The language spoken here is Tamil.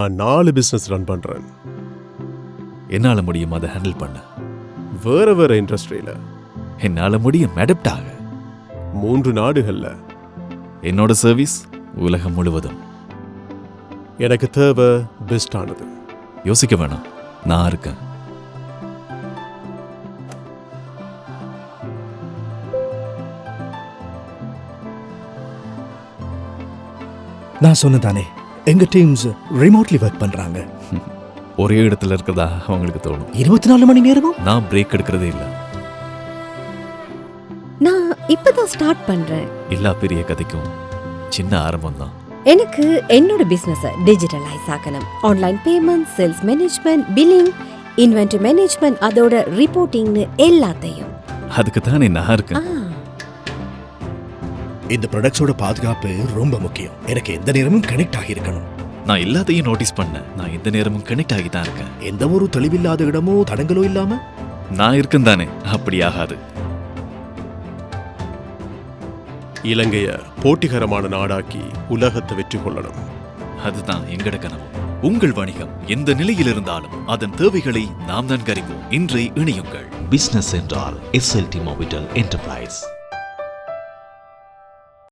நான் 4 பிசினஸ் ரன் பண்றேன். என்னால முடியும் அதை ஹேண்டில் பண்ண. வேற இண்டஸ்ட்ரியில. என்னால முடியும் அடாப்ட் ஆக. 3 நாடுகள்ல. என்னோட சர்வீஸ் உலகம் முழுவதும். எனக்கு தேவை பெஸ்டானது. யோசிக்க வேணாம், நான் இருக்கேன். நான் சொன்னதானே, எங்க டீம்ஸ் ரிமோட்லி ஒர்க் பண்றாங்க. ஒரே இடத்துல இருக்கிறதா அவங்களுக்கு தோணும். 24 மணி நேரமும் நான் பிரேக் எடுக்கிறதே இல்லை. நான் இப்பதான் ஸ்டார்ட் பண்றேன். எல்லா பெரிய கதைக்கும் சின்ன ஆரம்பம் தான். எனக்கு என்னோட பிசினஸ் டிஜிட்டலைஸ் ஆக்கணும். Online payment, sales management, billing, inventory management, அதோட ரிப்போர்ட்டிங்னு எல்லாத்தையும். அதுக்கு தானே நான் இருக்கேன். இந்த ப்ராடக்ட்ஸோட பாதுகாப்பு ரொம்ப முக்கியம். எனக்கு எந்த நேரமும் கனெக்ட் ஆகியிருக்கணும். நான் எல்லாத்தையும் நோட்டீஸ் பண்ணேன். நான் எந்த நேரமும் கனெக்ட் ஆகி தான் இருக்கேன். எந்த ஒரு தெளிவில்லாத இடமோ தடங்களோ இல்லாம நான் இருக்கேன் தானே. அப்படி ஆகாது. இலங்கைய போட்டிகரமான நாடாக்கி உலகத்தை வெற்றி கொள்ளணும். அதுதான் எங்கட கனவு. உங்கள் வணிகம் எந்த நிலையில் இருந்தாலும் அதன் தேவைகளை நாம் தான் கறிப்போம். இன்றை இணையுங்கள். பிசினஸ் என்றால் SLT Mobitel Enterprise.